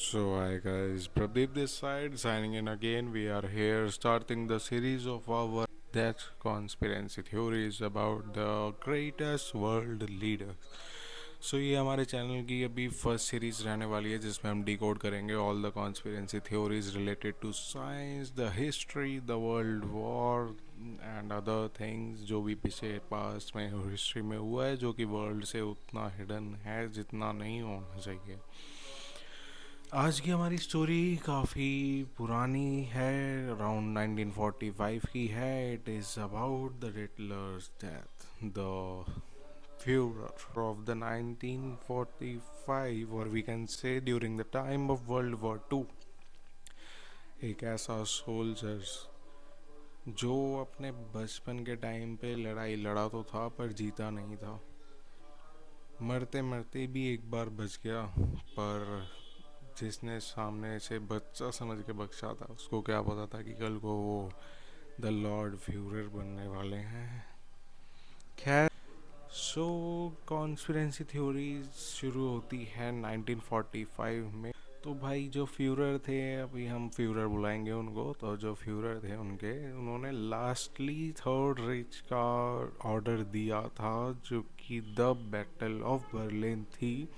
So, hi guys, Pradeep this side signing in again. We are here starting the series of our death conspiracy theories about the greatest world leaders. ये हमारे channel की अभी first series रहने वाली है जिसमें हम decode करेंगे all the conspiracy theories related to science, the history, the world war and other things जो भी पीछे पास्ट में हिस्ट्री में हुआ है जो कि वर्ल्ड से उतना हिडन है जितना नहीं होना चाहिए। आज की हमारी स्टोरी काफ़ी पुरानी है, अराउंड 1945 की है। It is about the Hitler's death, the Führer of the 1945 or we can say during the time of World War II। एक ऐसा सोल्जर्स जो अपने बचपन के टाइम पे लड़ाई लड़ा तो था पर जीता नहीं था। मरते मरते भी एक बार बच गया, पर जिसने सामने से बच्चा समझ के बख्शा था उसको क्या पता था कि कल को वो द लॉर्ड फ्यूरर बनने वाले हैं। खैर, कॉन्स्पिरेंसी थ्योरी शुरू होती है 1945 में। तो भाई जो फ्यूरर थे, अभी हम फ्यूरर बुलाएंगे उनको, तो जो फ्यूरर थे उन्होंने लास्टली थर्ड रिच का ऑर्डर दिया था जो कि द बैटल ऑफ बर्लिन थी,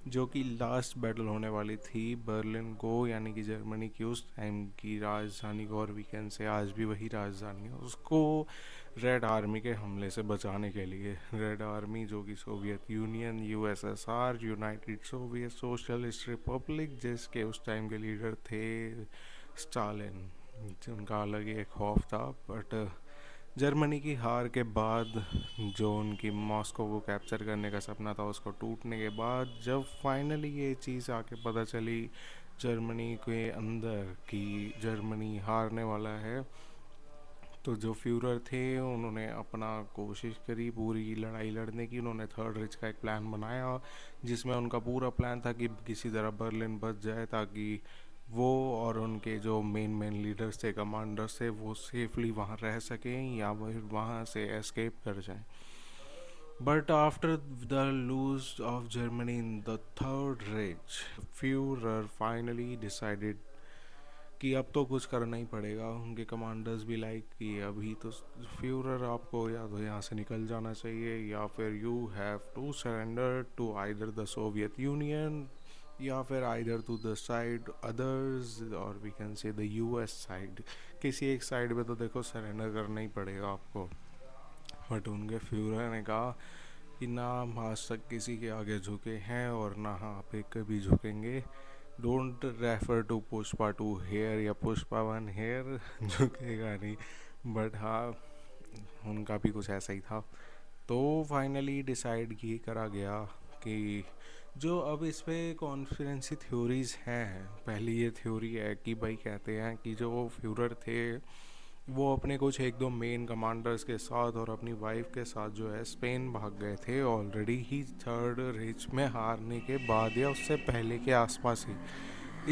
जो कि लास्ट बैटल होने वाली थी बर्लिन को, यानी कि जर्मनी की उस टाइम की राजधानी को, और वीकेंड से आज भी वही राजधानी है, उसको रेड आर्मी के हमले से बचाने के लिए। रेड आर्मी जो कि Soviet union, USSR, United Soviet socialist Republic, जिसके उस टाइम के लीडर थे स्टालिन, जिनका अलग ही एक खौफ था। बट जर्मनी की हार के बाद जो उनकी मॉस्को को कैप्चर करने का सपना था उसको टूटने के बाद जब फाइनली ये चीज़ आके पता चली जर्मनी के अंदर कि जर्मनी हारने वाला है, तो जो फ्यूरर थे उन्होंने अपना कोशिश करी पूरी लड़ाई लड़ने की। उन्होंने थर्ड रिच का एक प्लान बनाया जिसमें उनका पूरा प्लान था कि किसी तरह बर्लिन बच जाए ताकि वो और उनके जो मेन लीडर्स थे, कमांडर्स थे, वो सेफली वहाँ रह सकें या वहाँ से एस्केप कर जाएं। But after the lose of Germany in the third Reich, Fuhrer finally decided कि अब तो कुछ करना ही पड़ेगा। उनके कमांडर्स भी लाइक कि अभी तो फ्यूरर आपको या तो यहाँ से निकल जाना चाहिए या फिर you have to surrender to either the Soviet Union या फिर either to the side others और we can say the US side. किसी एक साइड पे तो देखो सरेंडर करना ही पड़ेगा आपको। बट उनके फ्यूरर ने कहा कि ना हम आज तक किसी के आगे झुके हैं और ना आप एक कभी झुकेंगे। Don't refer to Pushpa two here या पुष्पा वन हेयर, झुकेगा नहीं। बट हाँ, उनका भी कुछ ऐसा ही था। तो फाइनली डिसाइड ये करा गया कि जो अब इस पे कॉन्स्पिरेंसी थ्योरीज हैं। पहली ये थ्योरी है कि भाई कहते हैं कि जो फ्यूरर थे वो अपने कुछ एक दो मेन कमांडर्स के साथ और अपनी वाइफ के साथ जो है स्पेन भाग गए थे ऑलरेडी ही थर्ड रिच में हारने के बाद या उससे पहले के आसपास ही।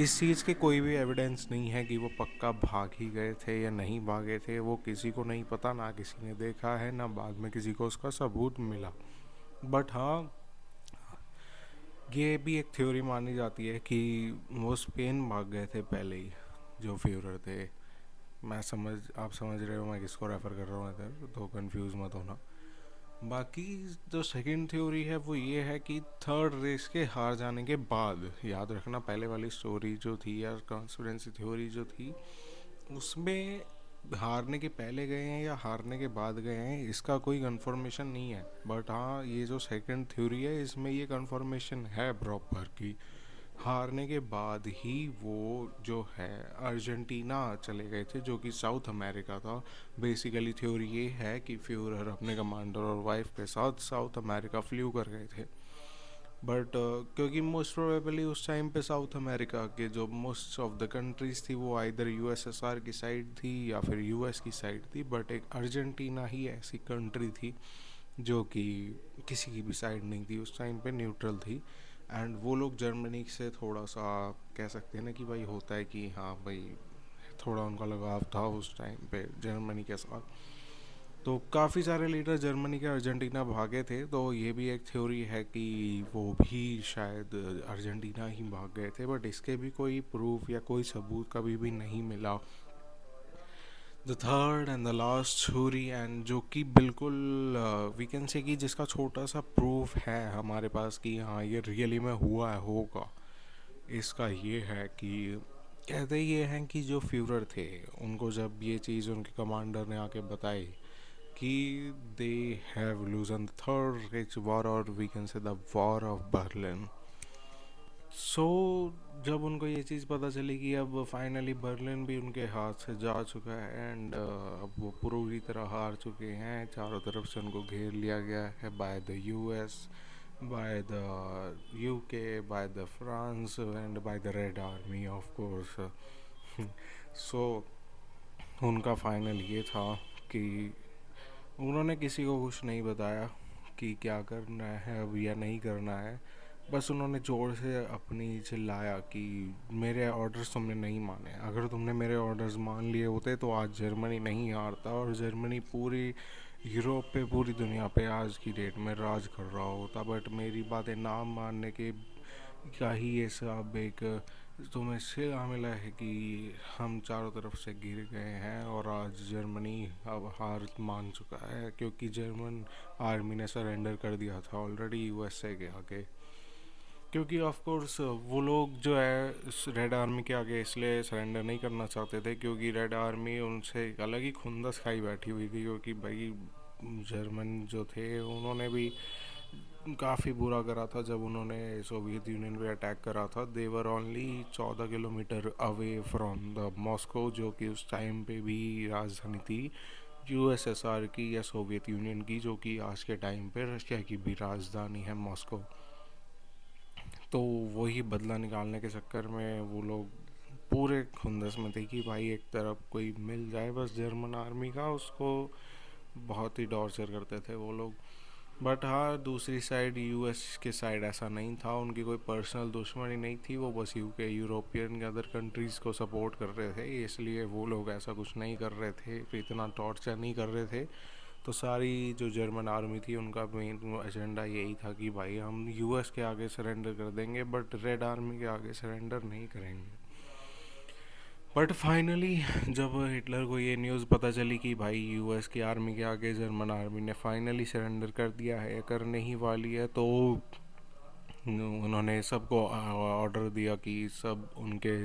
इस चीज़ के कोई भी एविडेंस नहीं है कि वो पक्का भाग ही गए थे या नहीं भागे थे, वो किसी को नहीं पता, ना किसी ने देखा है, ना बाद में किसी को उसका सबूत मिला। बट हाँ, ये भी एक थ्योरी मानी जाती है कि वो स्पेन भाग गए थे पहले ही, जो फ्यूरर थे। आप समझ रहे हो मैं किसको रेफ़र कर रहा हूँ इधर, तो कंफ्यूज मत होना। बाकी जो सेकंड थ्योरी है वो ये है कि थर्ड रेस के हार जाने के बाद, याद रखना पहले वाली स्टोरी जो थी या कॉन्स्पिरेंसी थ्योरी जो थी उसमें हारने के पहले गए हैं या हारने के बाद गए हैं इसका कोई कंफर्मेशन नहीं है। बट हाँ, ये जो सेकंड थ्योरी है इसमें ये कंफर्मेशन है प्रॉपर कि हारने के बाद ही वो जो है अर्जेंटीना चले गए थे, जो कि साउथ अमेरिका था। बेसिकली थ्योरी ये है कि फ्यूरर अपने कमांडर और वाइफ के साथ साउथ अमेरिका फ्लू कर गए थे। बट क्योंकि मोस्ट प्रोबेबली उस टाइम पे साउथ अमेरिका के जो मोस्ट ऑफ द कंट्रीज थी वो आइदर यूएसएसआर की साइड थी या फिर यूएस की साइड थी, बट एक अर्जेंटीना ही ऐसी कंट्री थी जो कि किसी की भी साइड नहीं थी, उस टाइम पे न्यूट्रल थी। एंड वो लोग जर्मनी से थोड़ा सा कह सकते हैं ना कि भाई होता है कि हाँ भाई थोड़ा उनका लगाव था उस टाइम पे जर्मनी के साथ। तो काफ़ी सारे लीडर जर्मनी के अर्जेंटीना भागे थे, तो ये भी एक थ्योरी है कि वो भी शायद अर्जेंटीना ही भाग गए थे, बट इसके भी कोई प्रूफ या कोई सबूत कभी भी नहीं मिला। The third and the last theory, and जो कि बिल्कुल वी कैन से कि जिसका छोटा सा प्रूफ है हमारे पास कि हाँ ये रियली में हुआ है होगा, इसका ये है कि कहते ये हैं कि जो फ्यूरर थे उनको जब ये चीज़ उनके कमांडर ने आके बताई कि they have lost the third Reich war, और we can say the war of Berlin. So जब उनको ये चीज़ पता चली कि अब फाइनली बर्लिन भी उनके हाथ से जा चुका है, एंड अब वो पूरी तरह हार चुके हैं, चारों तरफ से उनको घेर लिया गया है by the US, by the UK, by the France and by the Red Army of course. So उनका फाइनल ये था कि उन्होंने किसी को कुछ नहीं बताया कि क्या करना है अब या नहीं करना है, बस उन्होंने ज़ोर से अपनी चिल्लाया कि मेरे ऑर्डर्स तुमने नहीं माने, अगर तुमने मेरे ऑर्डर्स मान लिए होते तो आज जर्मनी नहीं हारता और जर्मनी पूरी यूरोप पे, पूरी दुनिया पे आज की डेट में राज कर रहा होता, बट मेरी बातें ना मानने के का ही ये सब एक तुम्हें सिला मिला है कि हम चारों तरफ से गिर गए हैं और आज जर्मनी अब हार मान चुका है, क्योंकि जर्मन आर्मी ने सरेंडर कर दिया था ऑलरेडी यूएसए के आगे। क्योंकि ऑफ कोर्स वो लोग जो है रेड आर्मी के आगे इसलिए सरेंडर नहीं करना चाहते थे क्योंकि रेड आर्मी उनसे एक अलग ही खुंदस खाई बैठी हुई थी, क्योंकि भाई जर्मन जो थे उन्होंने भी काफ़ी बुरा करा था जब उन्होंने सोवियत यूनियन पे अटैक करा था। They were only 14 kilometre away from the Moscow, जो कि उस टाइम पे भी राजधानी थी यूएसएसआर की या सोवियत यूनियन की, जो कि आज के टाइम पे रशिया की भी राजधानी है मॉस्को। तो वही बदला निकालने के चक्कर में वो लोग पूरे खुंदस में थे कि भाई एक तरफ कोई मिल जाए बस जर्मन आर्मी का, उसको बहुत ही टॉर्चर करते थे वो लोग। बट हाँ, दूसरी साइड यूएस के साइड ऐसा नहीं था, उनकी कोई पर्सनल दुश्मनी नहीं थी, वो बस यूके यूरोपियन के अदर कंट्रीज़ को सपोर्ट कर रहे थे, इसलिए वो लोग ऐसा कुछ नहीं कर रहे थे, इतना टॉर्चर नहीं कर रहे थे। तो सारी जो जर्मन आर्मी थी उनका मेन एजेंडा यही था कि भाई हम यूएस के आगे सरेंडर कर देंगे बट रेड आर्मी के आगे सरेंडर नहीं करेंगे। बट फाइनली जब हिटलर को ये न्यूज़ पता चली कि भाई यूएस की आर्मी के आगे जर्मन आर्मी ने फाइनली सरेंडर कर दिया है, करने ही वाली है, तो उन्होंने सबको ऑर्डर दिया कि सब उनके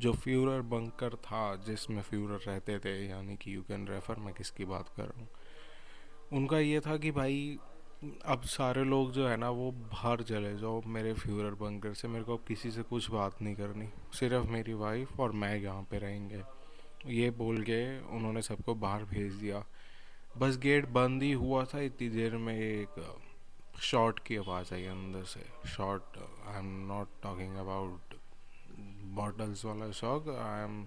जो फ्यूरर बंकर था जिसमें फ्यूरर रहते थे, यानी कि यू कैन रेफर मैं किसकी बात कर रहा हूँ, उनका ये था कि भाई अब सारे लोग जो है ना वो बाहर चले जाओ मेरे फ्यूरर बंकर से, मेरे को अब किसी से कुछ बात नहीं करनी, सिर्फ मेरी वाइफ और मैं यहाँ पे रहेंगे। ये बोल के उन्होंने सबको बाहर भेज दिया। बस गेट बंद ही हुआ था, इतनी देर में एक शॉट की आवाज़ आई अंदर से। Shot, I am not talking about bottles वाला shot, I am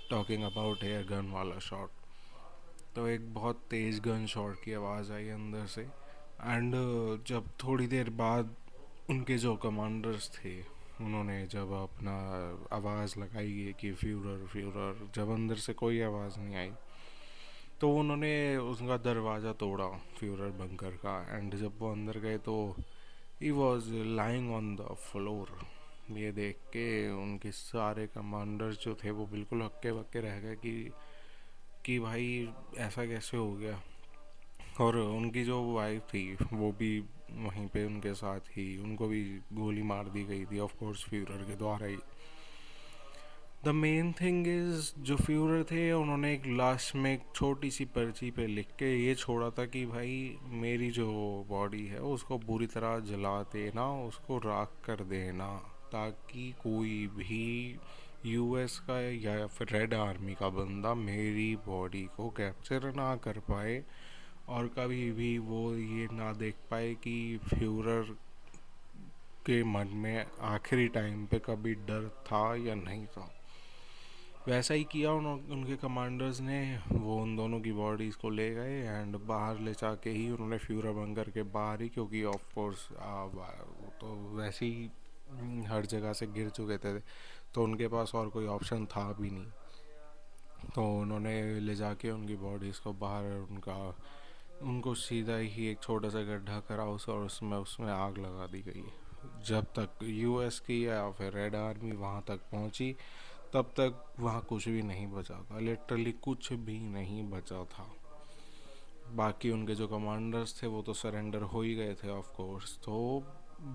talking about air gun वाला शॉट। तो एक बहुत तेज़ गन शॉट की आवाज़ आई अंदर से, एंड जब थोड़ी देर बाद उनके जो कमांडर्स थे उन्होंने जब अपना आवाज़ लगाई कि फ्यूरर फ्यूरर, जब अंदर से कोई आवाज़ नहीं आई तो उन्होंने उसका दरवाज़ा तोड़ा फ्यूरर बंकर का, एंड जब वो अंदर गए तो he was lying on the floor. ये देख के उनके सारे कमांडर्स जो थे वो बिल्कुल हक्के बक्के रह गए कि भाई ऐसा कैसे हो गया। और उनकी जो वाइफ थी वो भी वहीं पे उनके साथ ही, उनको भी गोली मार दी गई थी ऑफ कोर्स फ्यूरर के द्वारा ही। द मेन थिंग इज़ जो फ्यूरर थे उन्होंने एक लास्ट में एक छोटी सी पर्ची पे लिख के ये छोड़ा था कि भाई मेरी जो बॉडी है उसको बुरी तरह जला देना, उसको राख कर देना, ताकि कोई भी यूएस का या फिर रेड आर्मी का बंदा मेरी बॉडी को कैप्चर ना कर पाए और कभी भी वो ये ना देख पाए कि फ्यूरर के मन में आखिरी टाइम पे कभी डर था या नहीं था। वैसा ही किया उनके कमांडर्स ने, वो उन दोनों की बॉडीज़ को ले गए एंड बाहर ले जाके ही उन्होंने फ्यूरर बंकर के बाहर ही, क्योंकि ऑफ कोर्स तो वैसे ही हर जगह से गिर चुके थे तो उनके पास और कोई ऑप्शन था भी नहीं। तो उन्होंने ले जाके उनकी बॉडीज़ को बाहर उनका उनको सीधा ही एक छोटा सा गड्ढा करा उस और उसमें उसमें आग लगा दी गई। जब तक यूएस की या फिर रेड आर्मी वहाँ तक पहुँची तब तक वहाँ कुछ भी नहीं बचा था, लिटरली कुछ भी नहीं बचा था। बाकी उनके जो कमांडर्स थे वो तो सरेंडर हो ही गए थे ऑफ कोर्स। तो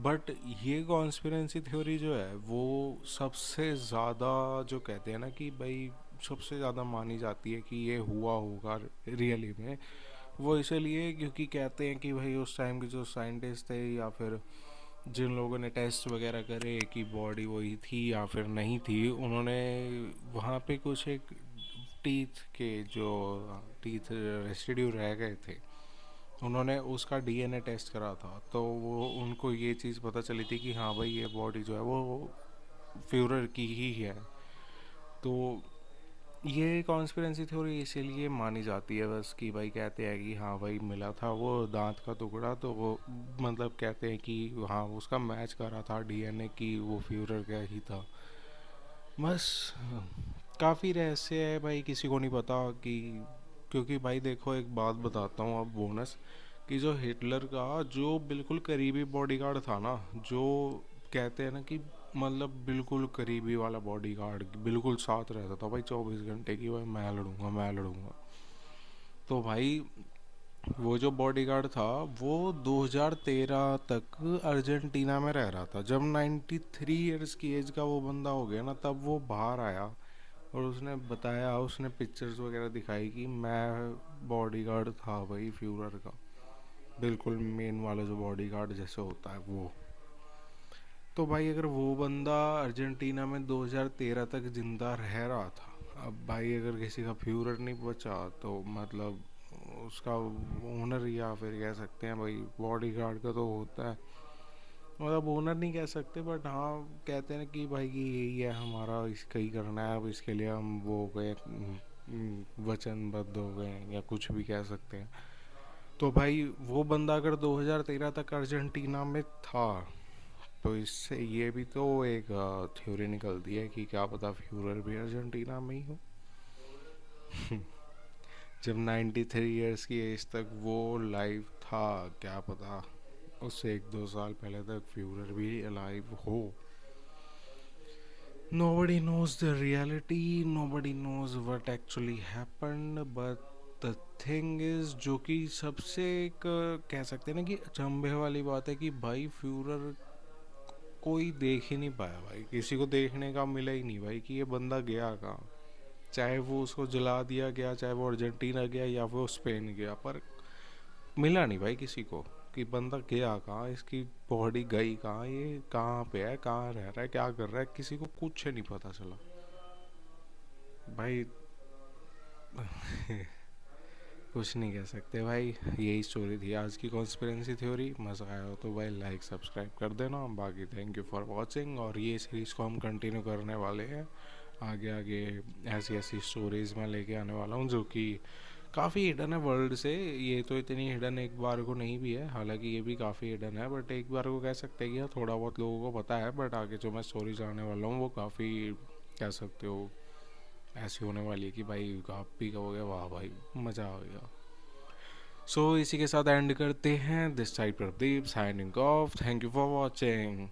बट ये कॉन्स्पिरेंसी थ्योरी जो है वो सबसे ज़्यादा जो कहते हैं ना कि भाई सबसे ज़्यादा मानी जाती है कि ये हुआ होगा रियली में, वो इसलिए क्योंकि कहते हैं कि भाई उस टाइम के जो साइंटिस्ट थे या फिर जिन लोगों ने टेस्ट वगैरह करे कि बॉडी वही थी या फिर नहीं थी, उन्होंने वहाँ पे कुछ एक टीथ के जो टीथ रेसिड्यू रह गए थे, उन्होंने उसका डीएनए टेस्ट करा था। तो वो उनको ये चीज़ पता चली थी कि हाँ भाई ये बॉडी जो है वो फ्यूरर की ही है। तो ये कॉन्स्पिरेंसी थ्योरी इसीलिए मानी जाती है बस कि भाई कहते हैं कि हाँ भाई मिला था वो दांत का टुकड़ा, तो वो मतलब कहते हैं कि हाँ उसका मैच कर रहा था डीएनए की वो फ्यूरर का ही था। बस काफ़ी रहस्य है भाई, किसी को नहीं पता कि, क्योंकि भाई देखो एक बात बताता हूँ अब बोनस, कि जो हिटलर का जो बिल्कुल करीबी बॉडीगार्ड था ना, जो कहते हैं ना कि मतलब बिल्कुल करीबी वाला बॉडीगार्ड बिल्कुल साथ रहता था भाई 24 घंटे की, भाई मैं लड़ूंगा मैं लड़ूंगा। तो भाई वो जो बॉडीगार्ड था वो 2013 तक अर्जेंटीना में रह रहा था। जब 93 ईयर्स की एज का वो बंदा हो गया ना तब वो बाहर आया और उसने बताया, उसने पिक्चर्स वगैरह दिखाई कि मैं बॉडीगार्ड था भाई फ्यूरर का, बिल्कुल मेन वाला जो बॉडीगार्ड जैसे होता है वो। तो भाई अगर वो बंदा अर्जेंटीना में 2013 तक जिंदा रह रहा था, अब भाई अगर किसी का फ्यूरर नहीं बचा तो मतलब उसका ओनर या फिर कह सकते हैं भाई बॉडीगार्ड का तो होता है, मतलब ओनर नहीं कह सकते बट हाँ कहते हैं कि भाई कि यही है हमारा, इसका ही करना है, अब इसके लिए हम वो हो गए वचनबद्ध हो गए या कुछ भी कह सकते हैं। तो भाई वो बंदा अगर 2013 तक अर्जेंटीना में था तो इससे ये भी तो एक थ्योरी निकलती है कि क्या पता फ्यूरर भी अर्जेंटीना में ही हो। जब 93 इयर्स की एज तक वो लाइव था, क्या पता उससे 1-2 साल पहले तक फ्यूरर भी अलाइव हो। Nobody knows the reality, nobody knows what actually happened, but the thing is जो कि सबसे एक कह सकते हैं ना कि अचंभे वाली बात है कि भाई फ्यूरर कोई देख ही नहीं पाया भाई, किसी को देखने का मिला ही नहीं भाई कि ये बंदा गया कहाँ। चाहे वो उसको जला दिया गया, चाहे वो अर्जेंटीना गया या वो स्पेन गया, पर मिला नहीं भाई किसी को कि बंदा गया कहाँ, इसकी बॉडी गई कहाँ, ये कहाँ पे है, कहाँ रह रहा है, क्या कर रहा है, किसी को कुछ नहीं पता चला भाई। कुछ नहीं कह सकते भाई, यही स्टोरी थी आज की कॉन्स्पिरेंसी थ्योरी। मज़ा आया हो तो भाई लाइक सब्सक्राइब कर देना, बाकी थैंक यू फॉर वाचिंग। और ये सीरीज़ को हम कंटिन्यू करने वाले हैं आगे आगे, ऐसी ऐसी स्टोरीज़ मैं लेके आने वाला हूँ जो कि काफ़ी हिडन है वर्ल्ड से। ये तो इतनी हिडन एक बार को नहीं भी है, हालांकि ये भी काफ़ी हिडन है, बट एक बार को कह सकते हैं कि हाँ थोड़ा बहुत लोगों को पता है, बट आगे जो मैं स्टोरी जानने वाला हूँ वो काफ़ी कह सकते हो ऐसी होने वाली है कि भाई आप भी कहोगे वाह भाई मज़ा आ गया। सो इसी के साथ एंड करते हैं। This side Pradeep signing off, thank you for watching.